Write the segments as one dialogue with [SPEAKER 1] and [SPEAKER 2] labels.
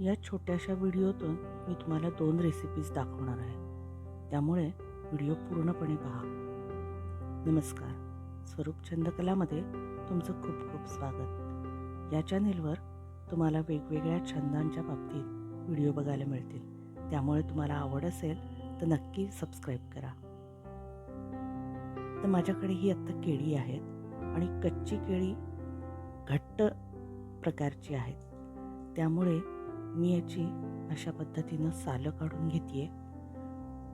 [SPEAKER 1] या छोट्याशा व्हिडिओतून मी तुम्हाला 2 रेसिपीज दाखवणार आहे. त्यामुळे व्हिडिओ पूर्णपणे पहा. नमस्कार. स्वरूप छंदकलामध्ये तुमचं खूप खूप स्वागत. या चॅनेलवर तुम्हाला वेगवेगळ्या छंदांच्या बाबतीत व्हिडिओ बघायला मिळतील. त्यामुळे तुम्हाला आवड असेल तर नक्की सबस्क्राईब करा. तर माझ्याकडे ही आत्ता केळी आहेत आणि कच्ची केळी घट्ट प्रकारची आहेत. त्यामुळे मी याची अशा पद्धतीनं सालं काढून घेते आहे.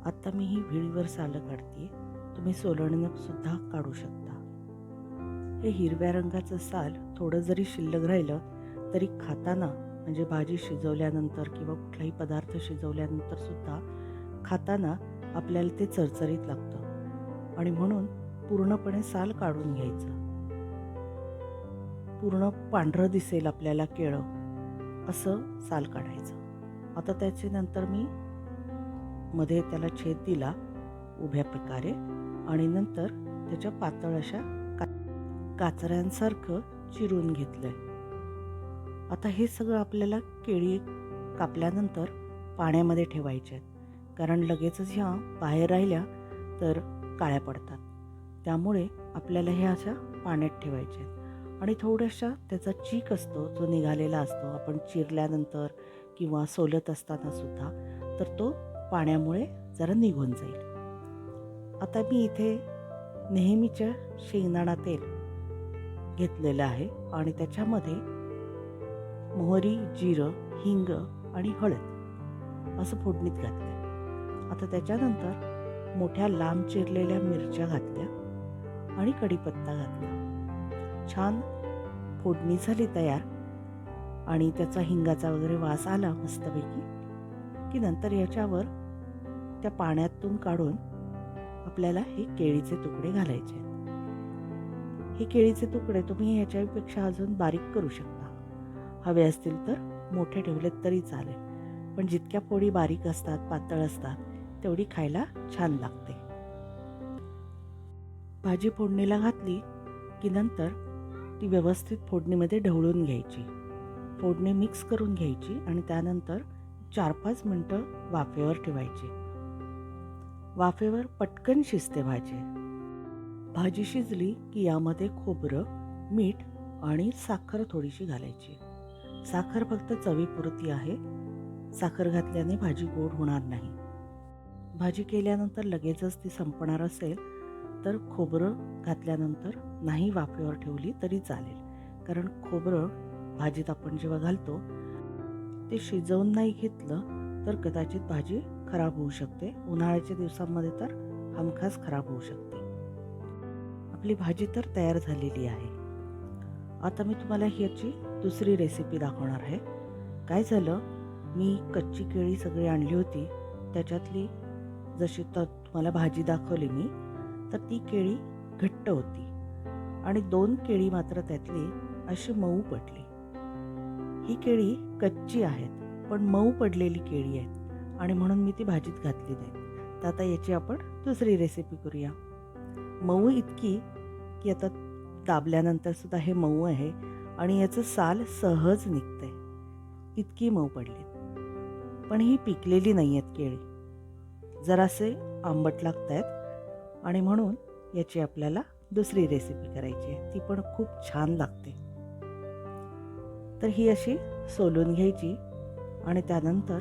[SPEAKER 1] आत्ता मी ही विळीवर सालं काढते. तुम्ही सोलणीनं सुद्धा काढू शकता. हे हिरव्या रंगाचं साल थोडं जरी शिल्लक राहिलं तरी खाताना म्हणजे भाजी शिजवल्यानंतर किंवा कुठलाही पदार्थ शिजवल्यानंतर सुद्धा खाताना आपल्याला ते चरचरीत लागतं आणि म्हणून पूर्णपणे साल काढून घ्यायचं. पूर्ण पांढरं दिसेल आपल्याला केळं असं साल काढायचं. आता त्याचे नंतर मी मध्ये त्याला छेद दिला उभ्या प्रकारे आणि नंतर त्याच्या पातळ अशा काचऱ्यांसारखं चिरून घेतलंय. आता हे सगळं आपल्याला केळी कापल्यानंतर पाण्यामध्ये ठेवायचे आहेत, कारण लगेचच ह्या बाहेर राहिल्या तर काळ्या पडतात. त्यामुळे आपल्याला ह्या अशा पाण्यात ठेवायच्या आहेत आणि थोड्याशा त्याचा चीक असतो जो निघालेला असतो आपण चिरल्यानंतर किंवा सोलत असताना सुद्धा, तर तो पाण्यामुळे जरा निघून जाईल. आता मी इथे नेहमीच्या शेंगदाणा तेल घेतलेलं आहे आणि त्याच्यामध्ये मोहरी, जिरं, हिंग आणि हळद असं फोडणीत घातलं. आता त्याच्यानंतर मोठ्या लांब चिरलेल्या मिरच्या घातल्या आणि कढीपत्ता घातला. छान फोडणी झाली तयार आणि त्याचा हिंगाचा वगैरे वास आला मस्तपैकी की नंतर याच्यावर त्या पाण्यातून काढून आपल्याला हे केळीचे तुकडे घालायचे. हे केळीचे तुकडे तुम्ही ह्याच्यापेक्षा अजून बारीक करू शकता. हवे असतील तर मोठे ठेवलेत तरी चालेल, पण जितक्या फोडी बारीक असतात, पातळ असतात, तेवढी खायला छान लागते. भाजी फोडणीला घातली की नंतर ती व्यवस्थित फोडणीमध्ये ढवळून घ्यायची. फोडणी मिक्स करून घ्यायची आणि त्यानंतर 4-5 मिनटं वाफेवर ठेवायची. वाफेवर पटकन शिजते भाजी. भाजी शिजली की यामध्ये खोबरं, मीठ आणि साखर थोडीशी घालायची. साखर फक्त चवीपुरती आहे. साखर घातल्याने भाजी गोड होणार नाही. भाजी केल्यानंतर लगेचच ती संपणार असेल तर खोबरं घातल्यानंतर नाही वाफेवर ठेवली तरी चालेल, कारण खोबरं भाजीत आपण जेव्हा घालतो ते शिजवून नाही घेतलं तर कदाचित भाजी खराब होऊ शकते. उन्हाळ्याच्या दिवसांमध्ये तर हमखास खराब होऊ शकते. आपली भाजी तर तयार झालेली आहे. आता मी तुम्हाला ह्याची दुसरी रेसिपी दाखवणार आहे. काय झालं, मी कच्ची केळी सगळी आणली होती. त्याच्यातली जशी तर तुम्हाला भाजी दाखवली मी, तर ती केळी घट्ट होती आणि 2 केळी मात्र त्यातली अशी मऊ पडली. ही केळी कच्ची आहेत पण मऊ पडलेली केळी आहेत आणि म्हणून मी ती भाजीत घातली नाही. तर आता याची आपण दुसरी रेसिपी करूया. मऊ इतकी की आता दाबल्यानंतर सुद्धा हे मऊ आहे आणि याचं साल सहज निघतंय, इतकी मऊ पडली. पण ही पिकलेली नाही आहेत केळी, जरासे आंबट लागत आहेत आणि म्हणून याची आपल्याला दुसरी रेसिपी करायची आहे. ती पण खूप छान लागते. तर ही अशी सोलून घ्यायची आणि त्यानंतर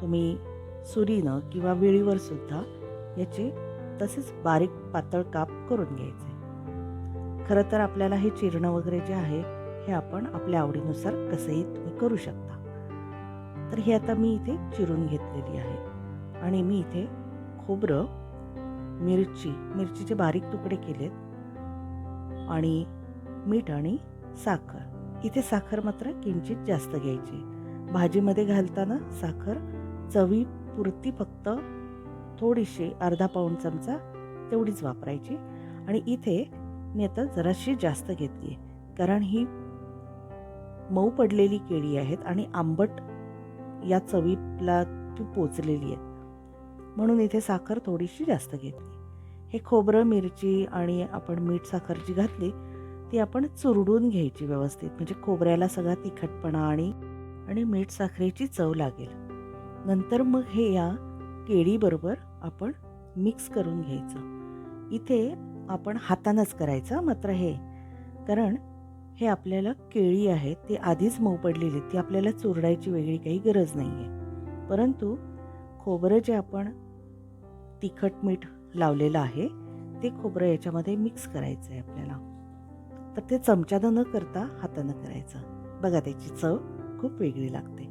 [SPEAKER 1] तुम्ही सुरीनं किंवा विळीवर सुद्धा याचे तसेच बारीक पातळ काप करून घ्यायचे. खरं तर आपल्याला हे चिरणं वगैरे जे आहे हे आपण आपल्या आवडीनुसार कसंही तुम्ही करू शकता. तर हे आता मी इथे चिरून घेतलेली आहे आणि मी इथे खोबरं, मिरचीचे बारीक तुकडे केलेत आणि मीठ आणि साखर. इथे साखर मात्र किंचित जास्त घ्यायची. भाजीमध्ये घालताना साखर चवीपुरती फक्त थोडीशी, अर्धा पाऊण चमचा तेवढीच वापरायची. आणि इथे मी आता जराशी जास्त घेतली आहे, कारण ही मऊ पडलेली केळी आहेत आणि आंबट या चवीला ती पोचलेली आहेत, म्हणून इथे साखर थोडीशी जास्त घेतली. हे खोबरं, मिरची आणि आपण मीठ साखर जी घातली ती आपण चुरडून घ्यायची व्यवस्थित, म्हणजे खोबऱ्याला सगळा तिखटपणा आणि आणि मीठ साखरेची चव लागेल. नंतर मग हे या केळीबरोबर आपण मिक्स करून घ्यायचं. इथे आपण हातानंच करायचं मात्र हे, कारण हे आपल्याला केळी आहेत ते आधीच मऊ पडलेली, ती आपल्याला चुरडायची वेगळी काही गरज नाही आहे. परंतु खोबरं जे आपण तिखट मीठ लावलेलं आहे ते खोबरं याच्यामध्ये मिक्स करायचं आहे आपल्याला. तर ते चमच्यानं न करता हातानं करायचं. बघा त्याची चव खूप वेगळी लागते.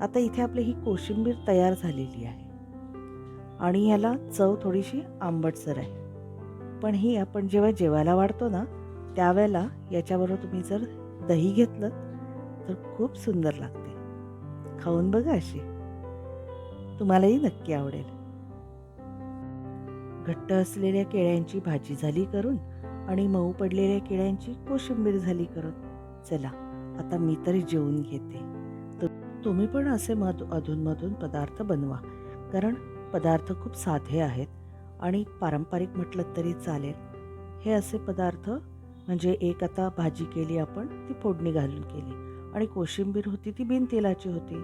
[SPEAKER 1] आता इथे आपली ही कोशिंबीर तयार झालेली आहे आणि याला चव थोडीशी आंबटसर आहे. पण ही आपण जेव्हा जेवायला वाढतो ना त्यावेळेला याच्याबरोबर तुम्ही जर दही घेतलं तर खूप सुंदर लागते. खाऊन बघा अशी, तुम्हालाही नक्की आवडेल. घट्ट असलेल्या केळ्यांची भाजी झाली करून आणि मऊ पडलेल्या केळ्यांची कोशिंबीर झाली करून. चला आता मी तरी जेवून घेते. तुम्ही पण असे अधूनमधून पदार्थ बनवा, कारण पदार्थ खूप साधे आहेत आणि पारंपरिक म्हटलं तरी चालेल. हे असे पदार्थ म्हणजे एक आता भाजी केली आपण ती फोडणी घालून केली आणि कोशिंबीर होती ती बिनतेलाची होती.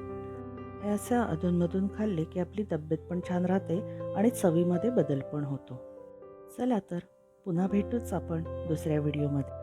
[SPEAKER 1] हे असं अधूनमधून खाल्ले की आपली तब्येत पण छान राहते आणि चवीमध्ये बदल पण होतो. चला तर पुन्हा भेटूच आपण दुसऱ्या व्हिडिओमध्ये.